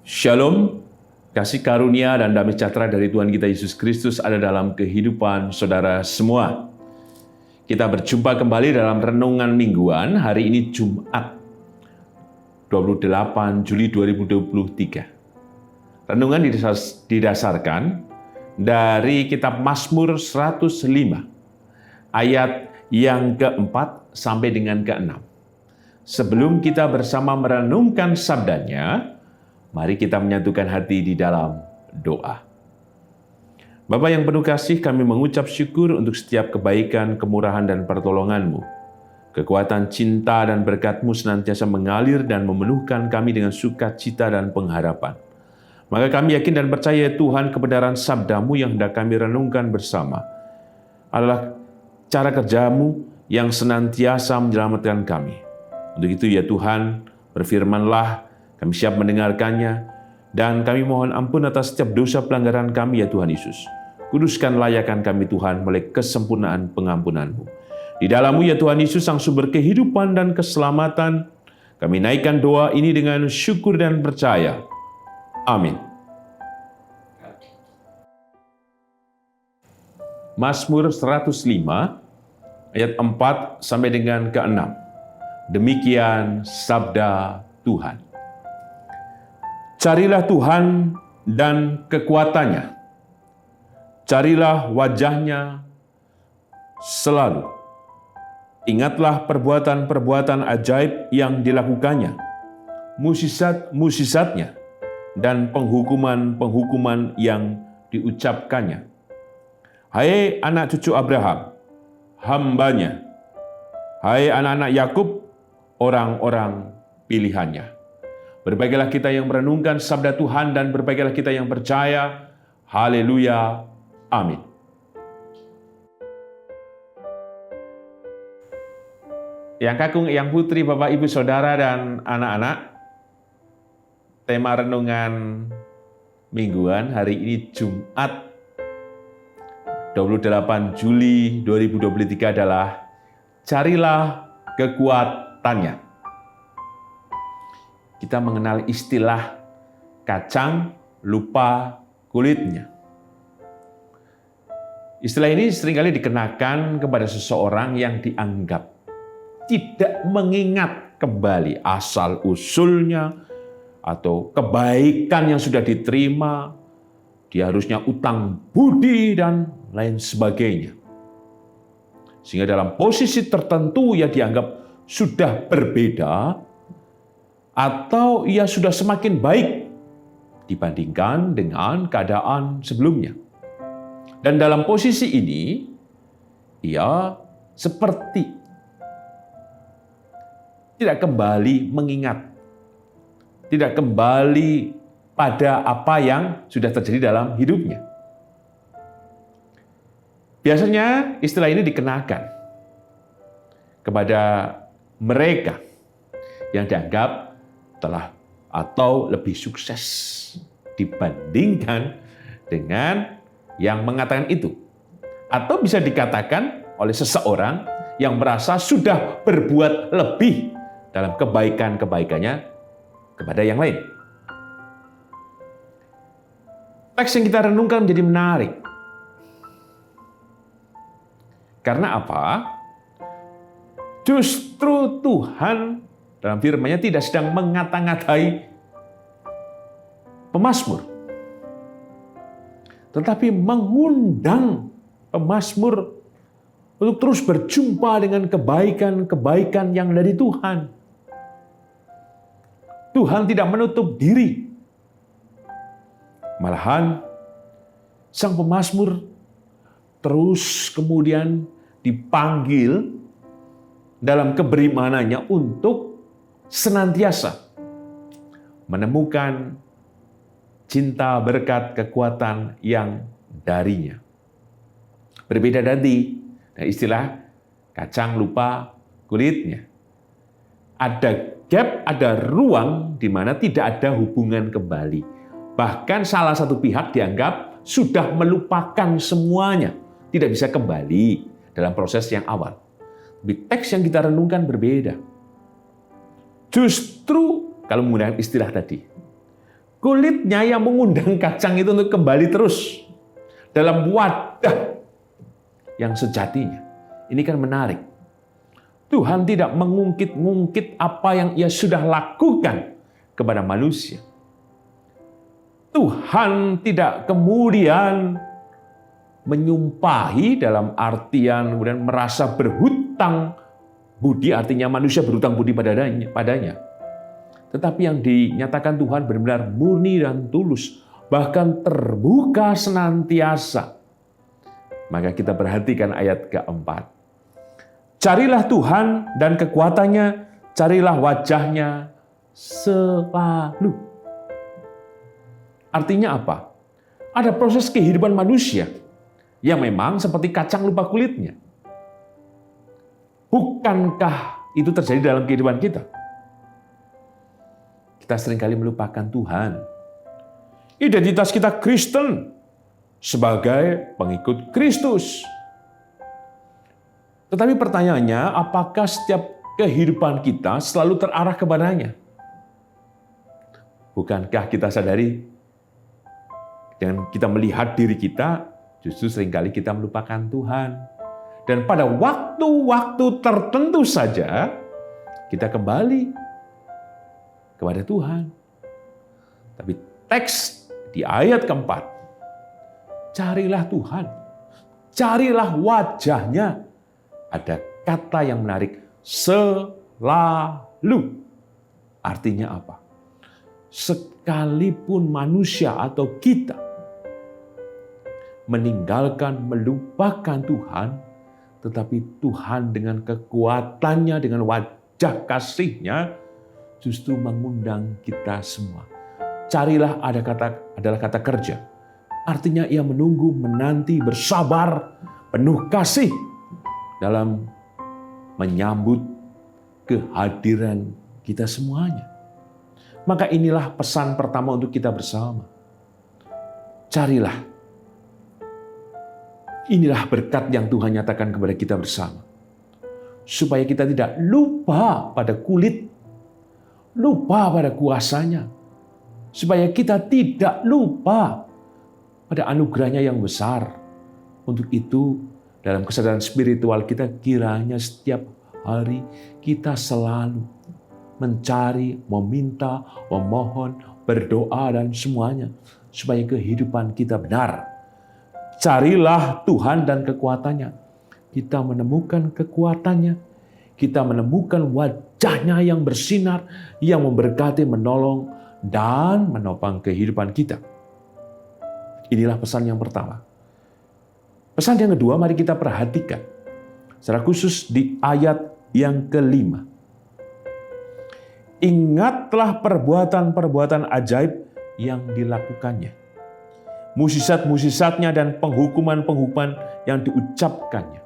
Shalom, kasih karunia dan damai sejahtera dari Tuhan kita Yesus Kristus ada dalam kehidupan saudara semua. Kita berjumpa kembali dalam renungan mingguan hari ini Jumat 28 Juli 2023. Renungan didasarkan dari kitab Mazmur 105 ayat yang keempat sampai dengan keenam. Sebelum kita bersama merenungkan sabdanya, mari kita menyatukan hati di dalam doa. Bapa yang penuh kasih, kami mengucap syukur untuk setiap kebaikan, kemurahan, dan pertolongan-Mu. Kekuatan cinta dan berkat-Mu senantiasa mengalir dan memenuhkan kami dengan sukacita dan pengharapan. Maka kami yakin dan percaya Tuhan, kebenaran sabda-Mu yang hendak kami renungkan bersama adalah cara kerja-Mu yang senantiasa menyelamatkan kami. Untuk itu ya Tuhan, berfirman-Lah, kami siap mendengarkannya, dan kami mohon ampun atas setiap dosa pelanggaran kami ya Tuhan Yesus. Kuduskan layakan kami Tuhan melalui kesempurnaan pengampunan-Mu. Di dalam-Mu ya Tuhan Yesus, Sang Sumber kehidupan dan keselamatan, kami naikkan doa ini dengan syukur dan percaya. Amin. Mazmur 105 ayat 4 sampai dengan ke-6. Demikian sabda Tuhan. Carilah Tuhan dan kekuatannya. Carilah wajahnya selalu. Ingatlah perbuatan-perbuatan ajaib yang dilakukannya, musisat-musisatnya, dan penghukuman-penghukuman yang diucapkannya. Hai anak cucu Abraham, hamba-Nya. Hai anak-anak Yakub, orang-orang pilihannya. Berbahagialah kita yang merenungkan sabda Tuhan dan berbahagialah kita yang percaya. Haleluya. Amin. Yang kakung, yang putri, Bapak, Ibu, Saudara, dan anak-anak, tema renungan mingguan hari ini Jumat 28 Juli 2023 adalah carilah kekuatannya. Kita mengenal istilah kacang lupa kulitnya. Istilah ini seringkali dikenakan kepada seseorang yang dianggap tidak mengingat kembali asal-usulnya atau kebaikan yang sudah diterima. Dia harusnya utang budi dan lain sebagainya. Sehingga dalam posisi tertentu ia dianggap sudah berbeda atau ia sudah semakin baik dibandingkan dengan keadaan sebelumnya. Dan dalam posisi ini, ia seperti tidak kembali mengingat, tidak kembali pada apa yang sudah terjadi dalam hidupnya. Biasanya istilah ini dikenakan kepada mereka yang dianggap telah atau lebih sukses dibandingkan dengan yang mengatakan itu. Atau bisa dikatakan oleh seseorang yang merasa sudah berbuat lebih dalam kebaikan-kebaikannya kepada yang lain. Teks yang kita renungkan menjadi menarik. Karena apa? Justru Tuhan dalam firman-Nya tidak sedang mengata-ngatai pemazmur, tetapi mengundang pemazmur untuk terus berjumpa dengan kebaikan-kebaikan yang dari Tuhan. Tuhan tidak menutup diri. Malahan, sang pemazmur terus kemudian dipanggil dalam keberimanannya untuk senantiasa menemukan cinta, berkat, kekuatan yang darinya. Berbeda tadi istilah kacang lupa kulitnya. Ada gap, ada ruang di mana tidak ada hubungan kembali. Bahkan salah satu pihak dianggap sudah melupakan semuanya, tidak bisa kembali dalam proses yang awal. Tapi teks yang kita renungkan berbeda. Justru kalau menggunakan istilah tadi, kulitnya yang mengundang kacang itu untuk kembali terus dalam wadah yang sejatinya. Ini kan menarik. Tuhan tidak mengungkit-ungkit apa yang Ia sudah lakukan kepada manusia. Tuhan tidak kemudian menyumpahi dalam artian kemudian merasa berhutang budi, artinya manusia berhutang budi padanya. Tetapi yang dinyatakan Tuhan benar-benar murni dan tulus, bahkan terbuka senantiasa. Maka kita perhatikan ayat keempat. Carilah Tuhan dan kekuatannya, carilah wajahnya selalu. Artinya apa? Ada proses kehidupan manusia yang memang seperti kacang lupa kulitnya. Bukankah itu terjadi dalam kehidupan kita? Kita seringkali melupakan Tuhan. Identitas kita Kristen sebagai pengikut Kristus. Tetapi pertanyaannya, apakah setiap kehidupan kita selalu terarah kepadanya? Bukankah kita sadari, dengan kita melihat diri kita, justru seringkali kita melupakan Tuhan. Dan pada waktu-waktu tertentu saja, kita kembali kepada Tuhan. Tapi teks di ayat keempat, carilah Tuhan, carilah wajahnya. Ada kata yang menarik, selalu. Artinya apa? Sekalipun manusia atau kita meninggalkan, melupakan Tuhan, tetapi Tuhan dengan kekuatannya, dengan wajah kasih-Nya, justru mengundang kita semua. Carilah adalah kata kerja. Artinya Ia menunggu, menanti, bersabar, penuh kasih dalam menyambut kehadiran kita semuanya. Maka inilah pesan pertama untuk kita bersama. Carilah. Inilah berkat yang Tuhan nyatakan kepada kita bersama. Supaya kita tidak lupa pada kulit, lupa pada kuasanya. Supaya kita tidak lupa pada anugerahnya yang besar. Untuk itu, dalam kesadaran spiritual kita, kiranya setiap hari kita selalu mencari, meminta, memohon, berdoa, dan semuanya. Supaya kehidupan kita benar. Carilah Tuhan dan kekuatannya. Kita menemukan kekuatannya. Kita menemukan wajahnya yang bersinar, yang memberkati, menolong, dan menopang kehidupan kita. Inilah pesan yang pertama. Pesan yang kedua, mari kita perhatikan. Secara khusus di ayat yang kelima. Ingatlah perbuatan-perbuatan ajaib yang dilakukannya. Mukjizat-mukjizatnya dan penghukuman-penghukuman yang diucapkannya.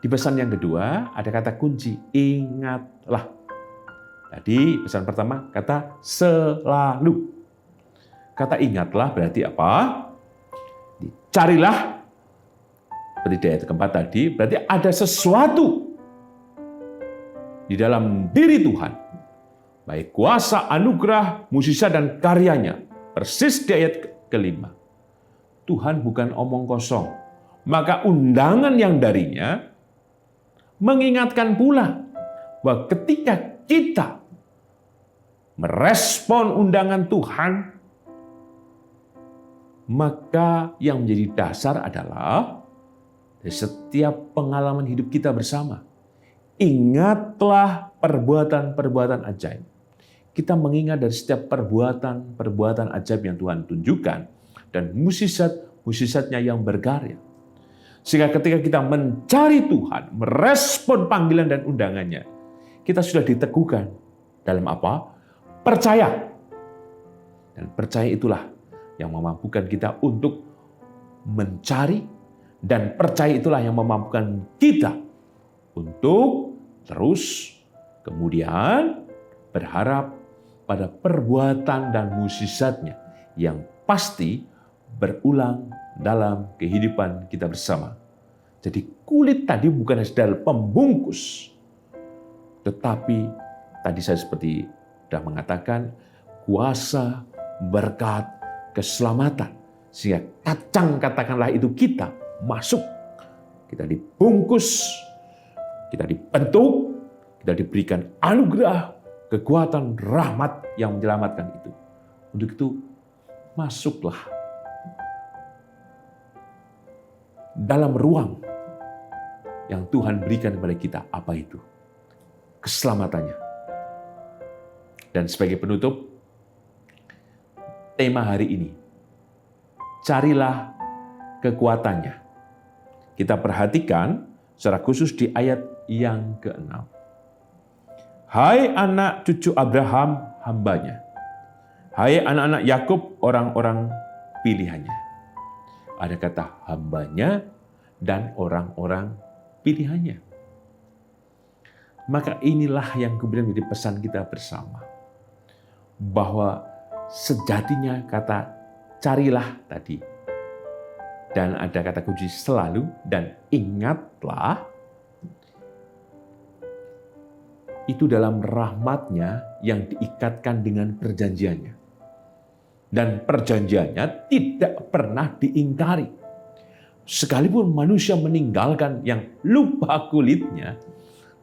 Di pesan yang kedua ada kata kunci, ingatlah. Tadi pesan pertama kata selalu. Kata ingatlah berarti apa? Carilah. Seperti di ayat keempat tadi, berarti ada sesuatu di dalam diri Tuhan. Baik kuasa, anugerah, mukjizat, dan karyanya. Persis di ayat kelima. Tuhan bukan omong kosong. Maka undangan yang darinya mengingatkan pula bahwa ketika kita merespon undangan Tuhan, maka yang menjadi dasar adalah dari setiap pengalaman hidup kita bersama. Ingatlah perbuatan-perbuatan ajaib. Kita mengingat dari setiap perbuatan-perbuatan ajaib yang Tuhan tunjukkan dan mukjizat-mukjizatnya yang berkarya. Sehingga ketika kita mencari Tuhan, merespon panggilan dan undangannya, kita sudah diteguhkan dalam apa? Percaya. Dan percaya itulah yang memampukan kita untuk mencari, dan percaya itulah yang memampukan kita untuk terus kemudian berharap pada perbuatan dan mukjizatnya yang pasti berulang dalam kehidupan kita bersama. Jadi kulit tadi bukan hanya pembungkus, tetapi tadi saya seperti sudah mengatakan kuasa, berkat, keselamatan. Sehingga katakanlah itu kita masuk, kita dibungkus, kita dibentuk, kita diberikan anugerah, kekuatan, rahmat yang menyelamatkan itu. Untuk itu, masuklah dalam ruang yang Tuhan berikan kepada kita. Apa itu? Keselamatannya. Dan sebagai penutup, tema hari ini, carilah kekuatannya. Kita perhatikan secara khusus di ayat yang ke-6. Hai anak cucu Abraham, hambanya. Hai anak-anak Yakub, orang-orang pilihannya. Ada kata hambanya dan orang-orang pilihannya. Maka inilah yang kemudian menjadi pesan kita bersama. Bahwa sejatinya kata carilah tadi. Dan ada kata kunci selalu dan ingatlah. Itu dalam rahmatnya yang diikatkan dengan perjanjiannya. Dan perjanjiannya tidak pernah diingkari. Sekalipun manusia meninggalkan yang lupa kulitnya,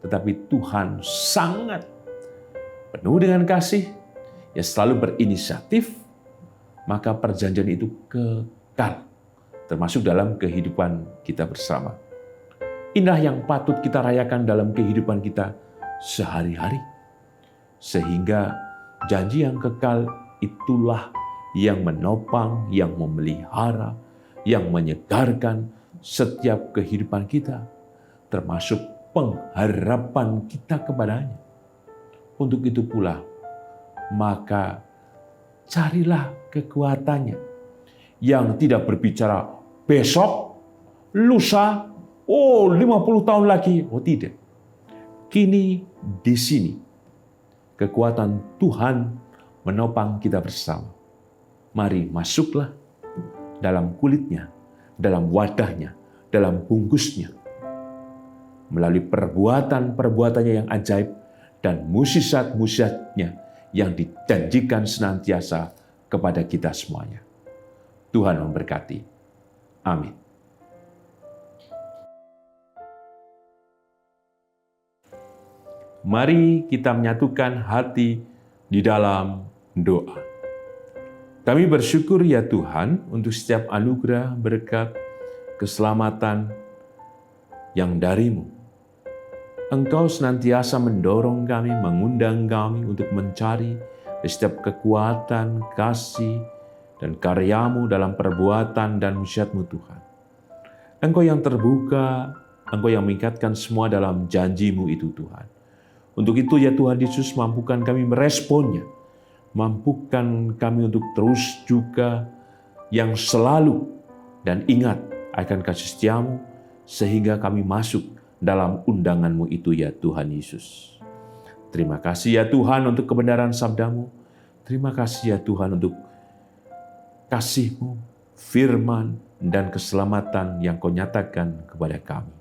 tetapi Tuhan sangat penuh dengan kasih, yang selalu berinisiatif, maka perjanjian itu kekal, termasuk dalam kehidupan kita bersama. Inilah yang patut kita rayakan dalam kehidupan kita sehari-hari. Sehingga janji yang kekal itulah yang menopang, yang memelihara, yang menyegarkan setiap kehidupan kita, termasuk pengharapan kita kepadanya. Untuk itu pula, maka carilah kekuatannya yang tidak berbicara besok, lusa, 50 tahun lagi. Oh tidak. Kini di sini kekuatan Tuhan menopang kita bersama. Mari masuklah dalam kulitnya, dalam wadahnya, dalam bungkusnya. Melalui perbuatan-perbuatannya yang ajaib dan mukjizat-mukjizatnya yang dijanjikan senantiasa kepada kita semuanya. Tuhan memberkati. Amin. Mari kita menyatukan hati di dalam doa. Kami bersyukur ya Tuhan untuk setiap anugerah, berkat, keselamatan yang dari-Mu. Engkau senantiasa mendorong kami, mengundang kami untuk mencari setiap kekuatan, kasih, dan karya-Mu dalam perbuatan dan mukjizat-Mu Tuhan. Engkau yang terbuka, Engkau yang mengikatkan semua dalam janji-Mu itu Tuhan. Untuk itu ya Tuhan Yesus, mampukan kami meresponnya. Mampukan kami untuk terus juga yang selalu dan ingat akan kasih setia-Mu, sehingga kami masuk dalam undangan-Mu itu ya Tuhan Yesus. Terima kasih ya Tuhan untuk kebenaran sabda-Mu. Terima kasih ya Tuhan untuk kasih-Mu, firman, dan keselamatan yang Kau nyatakan kepada kami.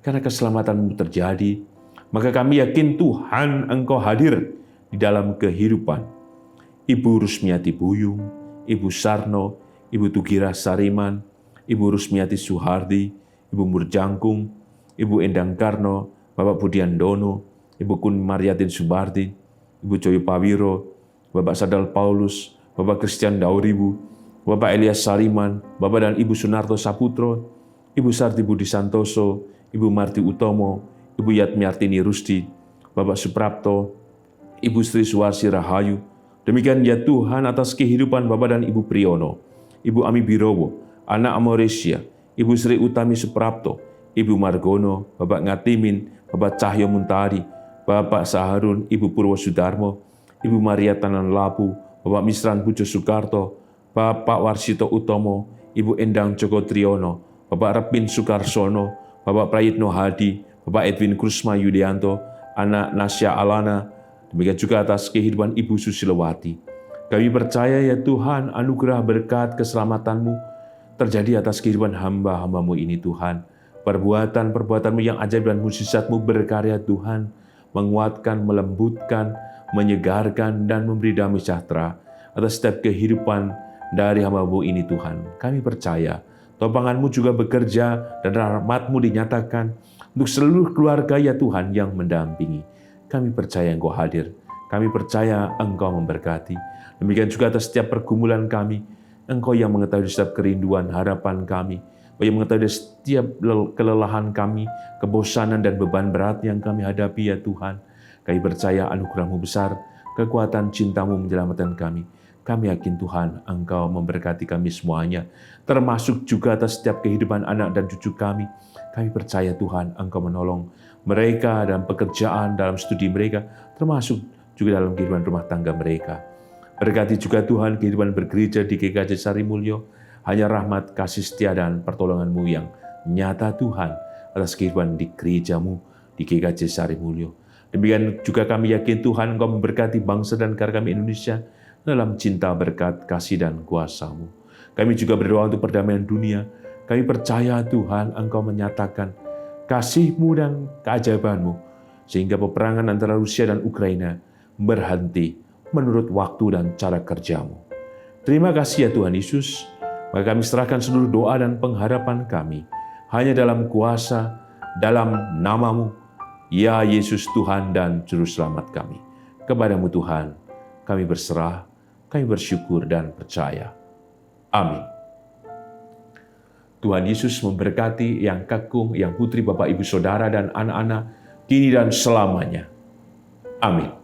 Karena keselamatan-Mu terjadi, maka kami yakin Tuhan Engkau hadir di dalam kehidupan Ibu Rusmiati Buyung, Ibu Sarno, Ibu Tugira Sariman, Ibu Rusmiati Suhardi, Ibu Murjangkung, Ibu Endang Karno, Bapak Budiandono, Ibu Kun Mariatin Subardi, Ibu Joyo Pawiro, Bapak Sadal Paulus, Bapak Christian Dauribu, Bapak Elias Sariman, Bapak dan Ibu Sunarto Saputro, Ibu Sarti Budi Santoso, Ibu Marti Utomo, Ibu Yatmiartini Rusdi, Bapak Suprapto, Ibu Sri Suwarsi Rahayu. Demikian ya Tuhan atas kehidupan Bapak dan Ibu Priyono, Ibu Ami Birowo, Anak Amoresia, Ibu Sri Utami Suprapto, Ibu Margono, Bapak Ngatimin, Bapak Cahyo Muntari, Bapak Saharun, Ibu Purwo Sudarmo, Ibu Maria Tanan Lapu, Bapak Misran Pujo Soekarto, Bapak Warsito Utomo, Ibu Endang Joko Triyono, Bapak Repin Sukarsono, Bapak Prayitno Hadi, Bapak Edwin Krusma Yudianto, Anak Nasya Alana. Demikian juga atas kehidupan Ibu Susilowati. Kami percaya ya Tuhan, anugerah berkat keselamatan-Mu terjadi atas kehidupan hamba-hamba-Mu ini Tuhan. Perbuatan-perbuatan-Mu yang ajaib dan mukjizat-Mu berkarya Tuhan, menguatkan, melembutkan, menyegarkan, dan memberi damai sejahtera atas setiap kehidupan dari hamba-Mu ini Tuhan. Kami percaya topangan-Mu juga bekerja dan rahmat-Mu dinyatakan untuk seluruh keluarga ya Tuhan yang mendampingi. Kami percaya Engkau hadir. Kami percaya Engkau memberkati. Demikian juga atas setiap pergumulan kami. Engkau yang mengetahui setiap kerinduan, harapan kami. Engkau yang mengetahui setiap kelelahan kami, kebosanan dan beban berat yang kami hadapi ya Tuhan. Kami percaya anugerah-Mu besar, kekuatan cinta-Mu menyelamatkan kami. Kami yakin Tuhan, Engkau memberkati kami semuanya, termasuk juga atas setiap kehidupan anak dan cucu kami. Kami percaya Tuhan, Engkau menolong mereka dalam pekerjaan, dalam studi mereka, termasuk juga dalam kehidupan rumah tangga mereka. Berkati juga Tuhan kehidupan bergereja di GKJ Sarimulyo, hanya rahmat, kasih setia, dan pertolongan-Mu yang nyata Tuhan atas kehidupan di gereja-Mu di GKJ Sarimulyo. Demikian juga kami yakin Tuhan Engkau memberkati bangsa dan negara kami Indonesia dalam cinta, berkat, kasih, dan kuasa-Mu. Kami juga berdoa untuk perdamaian dunia. Kami percaya Tuhan Engkau menyatakan kasih-Mu dan keajaiban-Mu, sehingga peperangan antara Rusia dan Ukraina berhenti menurut waktu dan cara kerja-Mu. Terima kasih ya Tuhan Yesus. Maka kami serahkan seluruh doa dan pengharapan kami hanya dalam kuasa, dalam nama-Mu, ya Yesus Tuhan dan Juru Selamat kami. Kepada-Mu Tuhan, kami berserah, kami bersyukur dan percaya. Amin. Tuhan Yesus memberkati yang kakung, yang putri, Bapak, Ibu, Saudara, dan anak-anak, kini dan selamanya. Amin.